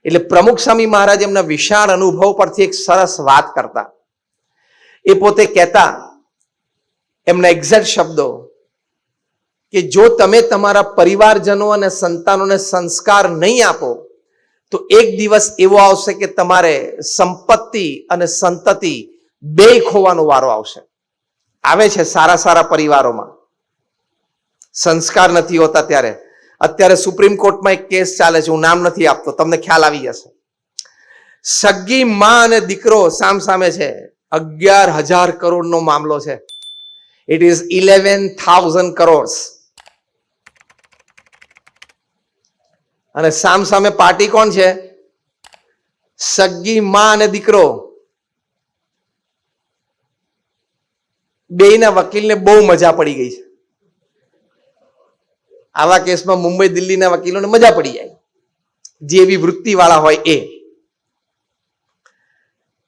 એટલે પ્રમુખ સ્વામી મહારાજ એમના વિશાળ અનુભવ પરથી એક સરસ વાત કરતા. એ પોતે કહેતા, એમના એક્ઝેક્ટ શબ્દો, કે જો તમે તમારા પરિવારજનો અને સંતાનોને સંસ્કાર નહીં આપો તો એક દિવસ એવો આવશે કે તમારે સંપત્તિ અને સંતતિ બે ખોવાનો વારો આવશે. આવે છે સારા સારા પરિવારોમાં, સંસ્કાર નથી હોતા. ત્યારે અત્યારે સુપ્રીમ કોર્ટમાં એક કેસ ચાલે છે, હું નામ નથી આપતો, તમને ખ્યાલ આવી જશે. સગી માં અને દીકરો સામસામે છે. 11,000 કરોડનો મામલો છે. It is 11,000 crores. અને સામસામે પાર્ટી કોણ છે? સગી માં અને દીકરો. બેયના વકીલને બહુ મજા પડી ગઈ છે. આવા કેસમાં મુંબઈ દિલ્હીના વકીલોને મજા પડી જાય, જે એવી વૃત્તિ વાળા હોય એ.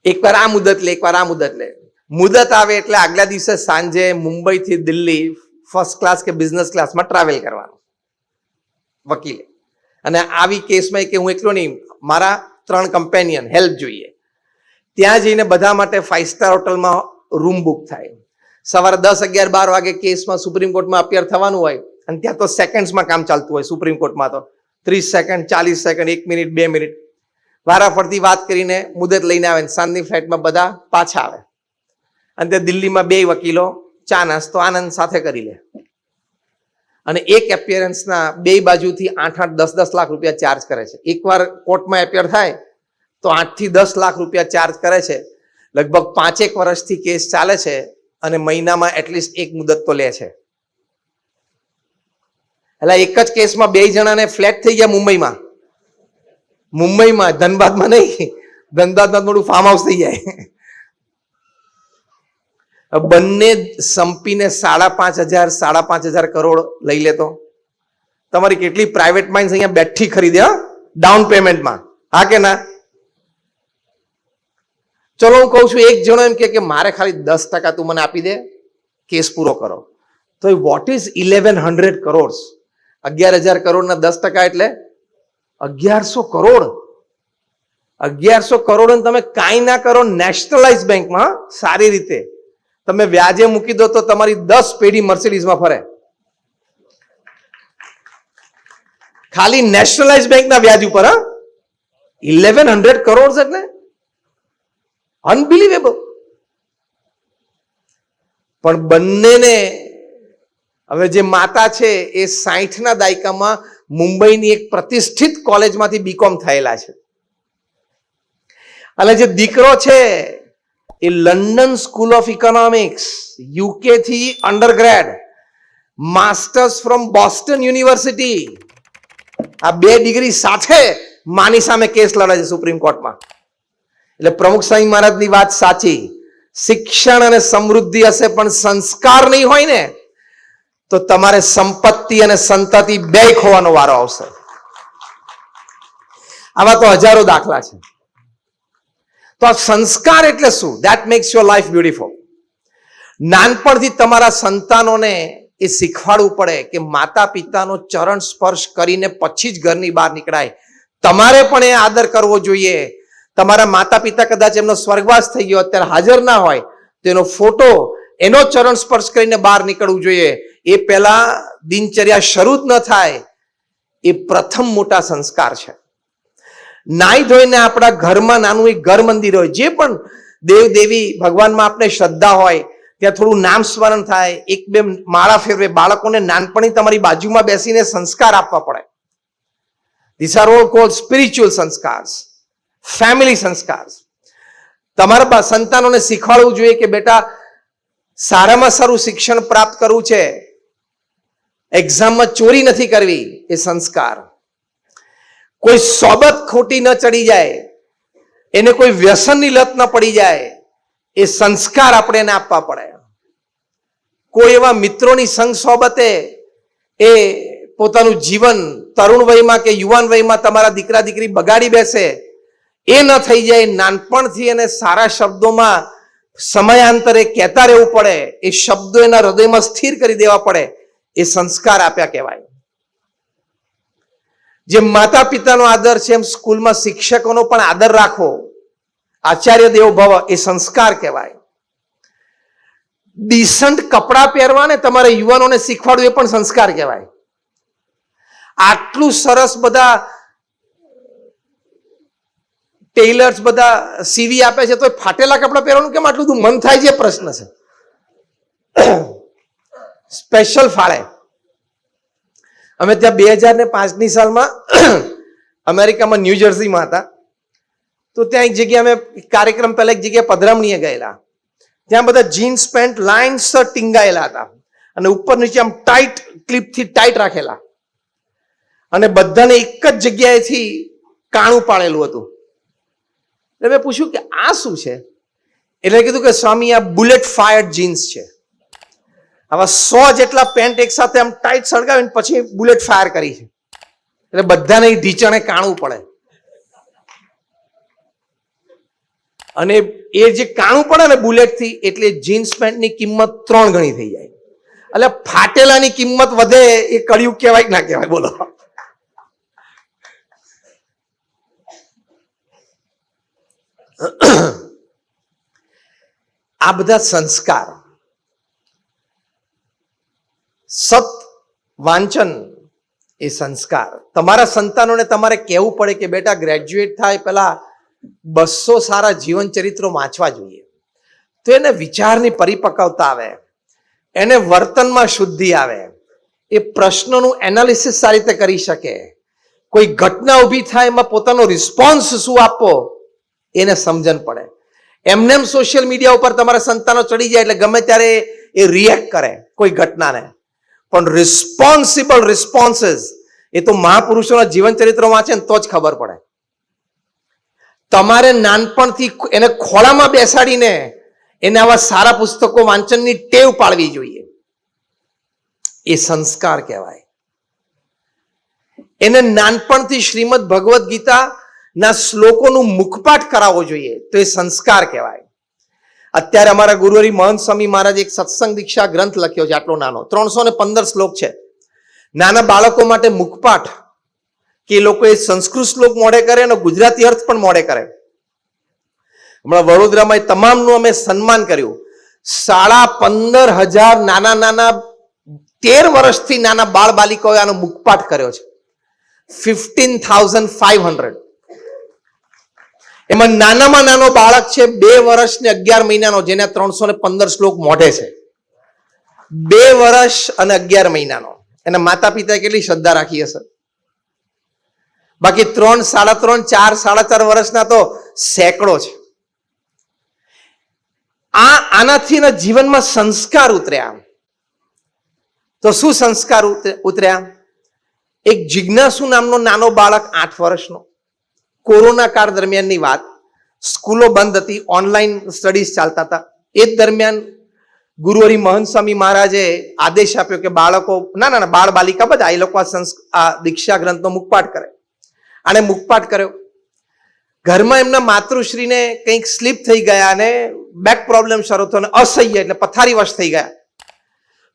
એકવાર આ મુદત લે, એકવાર આ મુદત લે. મુદત આવે એટલે આગલા દિવસે સાંજે મુંબઈથી દિલ્હી ફર્સ્ટ ક્લાસ કે બિઝનેસ ક્લાસમાં ટ્રાવેલ કરવાનું વકીલે. અને આવી કેસમાં કે હું એકલો નહીં, મારા 3 કમ્પેનિયન હેલ્પ જોઈએ. ત્યાં જઈને બધા માટે 5 સ્ટાર હોટલમાં રૂમ બુક થાય. સવારે 10, 11, 12 વાગે કેસમાં સુપ્રીમ કોર્ટમાં અપિયર થવાનું હોય, અને ત્યાં તો સેકન્ડ્સમાં કામ ચાલતું હોય. સુપ્રીમ કોર્ટમાં તો 30 સેકન્ડ, 40 સેકન્ડ, 1 મિનિટ, 2 મિનિટ વારાફરતી વાત કરીને મુદત લઈને આવે. સાંજની ફ્લાઇટમાં બધા પાછા આવે. અને તે દિલ્હીમાં 2 વકીલો ચા નાસ્તો આનંદ સાથે કરી લે. અને એક એપિયરન્સના 2 બાજુથી 8-8, 10-10 લાખ રૂપિયા ચાર્જ કરે છે. એકવાર કોર્ટમાં એપિયર થાય તો 8 થી 10 લાખ રૂપિયા ચાર્જ કરે છે. લગભગ 5 વર્ષથી કેસ ચાલે છે, અને મહિનામાં એટલીસ્ટ 1 મુદત તો લે છે. એટલે એક જ કેસમાં 2 જણાને ફ્લેટ થઈ ગયા મુંબઈમાં. ધનબાદમાં નહીં, ધનબાદમાં થોડું ફાર્મ હાઉસ થઈ જાય. બંને સંપીને 5,500 કરોડ લઈ લેતો. તમારી કેટલી પ્રાઇવેટ માઇન્સ અહીંયા બેઠી ખરીદે ડાઉન પેમેન્ટમાં, હા કે ના? ચલો હું કહું છું, એક જણો એમ કે મારે ખાલી 10% તું મને આપી દે, કેસ પૂરો કરો. તો વોટ ઇઝ 1,100 crores? 11,000 કરોડના 10% એટલે 1,100 કરોડ. 1,100 કરોડ તમે કાંઈ ના કરો નેશનલાઇઝ બેંકમાં સારી રીતે, તમે વ્યાજે મૂકી દો તો તમારી 10 પેઢી મર્સિડીઝમાં ફરે. ખાલી નેશનલાઇઝ બેંકના વ્યાજ ઉપર. 1,100 કરોડ એટલે અનબિલીવેબલ. પણ બંનેને હવે જે માતા છે એ 60ના દાયકામાં મુંબઈની એક પ્રતિષ્ઠિત કોલેજમાંથી બીકોમ થયેલા છે. અને જે દીકરો છે એ London school of economics, UK થી undergrad, masters from Boston university, આ 2 ડિગ્રી સાથે માની સામે કેસ લડે છે સુપ્રીમ કોર્ટમાં. એટલે પ્રમુખ સ્વામી મહારાજની વાત સાચી. શિક્ષણ અને સમૃદ્ધિ હશે પણ સંસ્કાર નહીં હોય ને તો તમારે સંપત્તિ અને સંતતિ બે ખોવાનો વારો આવશે. આવા તો હજારો દાખલા છે. તો આ સંસ્કાર એટલે શું? That makes your life beautiful. નાનપણથી તમારા સંતાનોને એ શીખવાડવું પડે કે માતા પિતાનો ચરણ સ્પર્શ કરીને પછી જ ઘરની બહાર નીકળાય. તમારે પણ એ આદર કરવો જોઈએ. તમારા માતા પિતા કદાચ એમનો સ્વર્ગવાસ થઈ ગયો, અત્યારે હાજર ના હોય, તો એનો ફોટો, એનો ચરણ સ્પર્શ કરીને બહાર નીકળવું જોઈએ. એ પહેલા દિનચર્યા શરૂ જ ન થાય, એ પ્રથમ મોટા સંસ્કાર છે. નાઈ ધોઈને આપણા ઘરમાં નાનું એક ઘર મંદિર હોય, જે પણ દેવ દેવી ભગવાનમાં આપણે શ્રદ્ધા હોય ત્યાં થોડું નામ સ્મરણ થાય, 1-2 માળા ફેરવે. બાળકોને નાનપણી તમારી બાજુમાં બેસીને સંસ્કાર આપવા પડે. This are all called spiritual સંસ્કાર્સ, ફેમિલી સંસ્કાર્સ. તમારા સંતાનોને શીખવાડવું જોઈએ કે બેટા સારામાં સારું શિક્ષણ પ્રાપ્ત કરવું છે, એક્ઝામમાં ચોરી નથી કરવી, એ સંસ્કાર. કોઈ સોબત ખોટી ન ચડી જાય, એને કોઈ વ્યસનની લત ન પડી જાય, એ સંસ્કાર આપણે એને આપવા પડે. કોઈ એવા મિત્રોની સંગ સોબતે એ પોતાનું જીવન તરુણ વયમાં કે યુવાન વયમાં તમારા દીકરા દીકરી બગાડી બેસે, એ ન થઈ જાય. નાનપણથી એને સારા શબ્દોમાં સમયાંતરે કહેતા રહેવું પડે, એ શબ્દો એના હૃદયમાં સ્થિર કરી દેવા પડે. એ સંસ્કાર આપ્યા કહેવાય. જેમ માતા પિતાનો આદર છે એમ સ્કૂલમાં શિક્ષકોનો પણ આદર રાખો. આચાર્ય દેવો ભવ એ સંસ્કાર કહેવાય. ડિસન્ટ કપડાં પહેરવા ને તમારે યુવાનોને શીખવાડવું એ પણ સંસ્કાર કહેવાય. આટલું સરસ બધા ટેલર્સ બધા સીવી આપે છે તો ફાટેલા કપડાં પહેરવાનું કેમ આટલું બધું મન થાય છે પ્રશ્ન છે. સ્પેશિયલ ફાળે. અમે ત્યાં 2005ની સાલમાં અમેરિકામાં ન્યૂ જર્સીમાં હતા. તો ત્યાં એક જગ્યાએ અમે કાર્યક્રમ પહેલા એક જગ્યાએ પધરામણીએ ગયેલા. ત્યાં બધા જીન્સ પેન્ટ લાઇન્સ ટીંગાયેલા હતા અને ઉપર નીચે આમ ટાઈટ ક્લિપથી ટાઈટ રાખેલા અને બધાને એક જ જગ્યાએથી કાણું પાડેલું હતું. એટલે મેં પૂછ્યું કે આ શું છે? એટલે કીધું કે સ્વામી આ બુલેટ ફાયર્ડ જીન્સ છે. આવા 100 જેટલા પેન્ટ એક સાથે આમ ટાઈટ સળગાવીને પછી બુલેટ ફાયર કરી છે. એટલે બધાને ઢીચણે કાણું પડે અને એ જે કાણું પડે ને બુલેટ થી એટલે જીન્સ પેન્ટની કિંમત 3 ગણી થઈ જાય. એટલે ફાટેલાની કિંમત વધે એ કળિયુગ કહેવાય કે ના કહેવાય? બોલો. આ બધા સંસ્કાર. સત વાંચન એ સંસ્કાર. તમારા સંતાનોને તમારે કહેવું પડે કે બેટા ગ્રેજ્યુએટ થાય પહેલા 200 સારા જીવન ચરિત્રો વાંચવા જોઈએ. તો એને વિચારની પરિપક્વતા આવે, એને વર્તનમાં શુદ્ધિ આવે, એ પ્રશ્નોનું એનાલિસિસ સારી રીતે કરી શકે, કોઈ ઘટના ઊભી થાય એમાં પોતાનો રિસ્પોન્સ શું આપવો એને સમજણ પડે. એમનેમ સોશિયલ મીડિયા ઉપર તમારા સંતાનો ચડી જાય એટલે ગમે ત્યારે એ રિએક્ટ કરે કોઈ ઘટનાને. પણ રિસ્પોન્સિબલ રિસ્પોન્સીસ એ તો મહાપુરુષોના જીવન ચરિત્રો વાંચે ને તો જ ખબર પડે. તમારે નાનપણથી એને ખોળામાં બેસાડીને એને આવા સારા પુસ્તકો વાંચનની ટેવ પાડવી જોઈએ. એ સંસ્કાર કહેવાય. એને નાનપણથી શ્રીમદ ભગવદ્ ગીતા ના શ્લોકોનું મુખપાઠ કરાવવો જોઈએ તો એ સંસ્કાર કહેવાય. અત્યારે અમારા ગુરુહરિ મહંત સ્વામી મહારાજ એક સત્સંગ દીક્ષા ગ્રંથ લખ્યો છે, આટલો નાનો, 315 શ્લોક છે. નાના બાળકો માટે મુખપાઠ કે એ લોકો એ સંસ્કૃત શ્લોક મોઢે કરે અને ગુજરાતી અર્થ પણ મોઢે કરે. હમણાં વડોદરામાં એ તમામનું અમે સન્માન કર્યું. 15,500 નાના નાના 13 વર્ષથી નાના બાળ બાલિકાઓએ આનો મુખપાઠ કર્યો છે. 15,500. એમાં નાનામાં નાનો બાળક છે 2 વર્ષ ને 11 મહિનાનો, જેને 315 શ્લોક મોઢે છે. 2 વર્ષ અને 11 મહિનાનો. એના માતા પિતાએ કેટલી શ્રદ્ધા રાખી હશે. બાકી 3, 3.5, 4, 4.5 વર્ષના તો સેંકડો છે. આનાથી એના જીવનમાં સંસ્કાર ઉતર્યા. તો શું સંસ્કાર ઉતર્યા? એક જિજ્ઞાસુ નામનો નાનો બાળક 8 વર્ષનો, કોરોના કાળ દરમિયાનની વાત, સ્કૂલો બંધ હતી, ઓનલાઈન સ્ટડીઝ ચાલતા હતા. એ દરમિયાન ગુરુહરિ મહંત સ્વામી મહારાજે આદેશ આપ્યો કે બાળકો, નાના બાળ બાલિકા બધા એ લોકો આ દીક્ષા ગ્રંથનો મુખપાઠ કરે. આને મુખપાઠ કર્યો. ઘરમાં એમના માતૃશ્રીને કંઈક સ્લીપ થઈ ગયા અને બેક પ્રોબ્લેમ શરૂ થયો અને અસહ્ય એટલે પથારીવશ થઈ ગયા.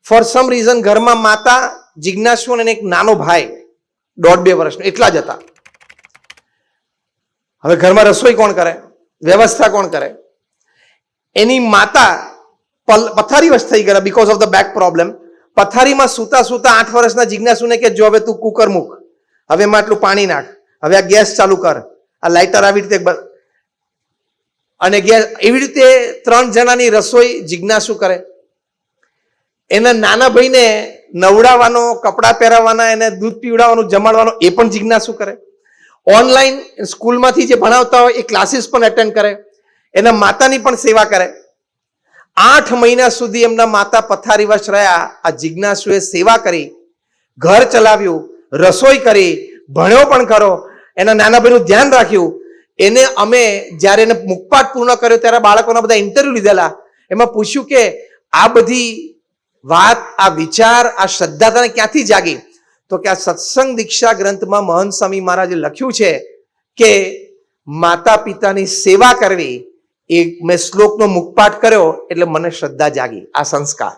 ફોર સમ રીઝન ઘરમાં માતા, જિજ્ઞાસુ અને એક નાનો ભાઈ 1.5-2 વર્ષનો એટલા જ હતા. હવે ઘરમાં રસોઈ કોણ કરે? વ્યવસ્થા કોણ કરે? એની માતા પથારીવશ થઈ ગયા because of the back problem. પથારીમાં સૂતા સૂતા 8 વર્ષના જિજ્ઞાસુને કે જો હવે તું કુકર મૂક, હવે એમાં આટલું પાણી નાખ, હવે આ ગેસ ચાલુ કર, આ લાઇટર આવી રીતે, અને ગેસ એવી રીતે 3 જણાની રસોઈ જિજ્ઞાસુ કરે. એના નાના ભાઈને નવડાવવાનો, કપડાં પહેરાવવાના, એને દૂધ પીવડાવવાનું, જમાડવાનો એ પણ જિજ્ઞાસુ કરે. ઓનલાઈન સ્કૂલમાંથી જે ભણાવતા હોય એ ક્લાસીસ પણ એટેન્ડ કરે. એના માતાની પણ સેવા કરે. 8 મહિના સુધી એમના માતા પથારીવશ રહ્યા. આ જિજ્ઞાસુએ સેવા કરી, ઘર ચલાવ્યું, રસોઈ કરી, ભણ્યો પણ ખરો, એના નાના ભાઈનું ધ્યાન રાખ્યું. એને અમે જ્યારે એને મુખપાઠ પૂર્ણ કર્યો ત્યારે બાળકોના બધા ઇન્ટરવ્યુ લીધેલા. એમાં પૂછ્યું કે આ બધી વાત, આ વિચાર, આ શ્રદ્ધા તને ક્યાંથી જાગી? તો કે આ સત્સંગ દીક્ષા ગ્રંથમાં મહંત સ્વામી મહારાજે લખ્યું છે કે માતા પિતાની સેવા કરવી, એ મેં શ્લોકનો મુખપાઠ કર્યો એટલે મને શ્રદ્ધા જાગી. આ સંસ્કાર.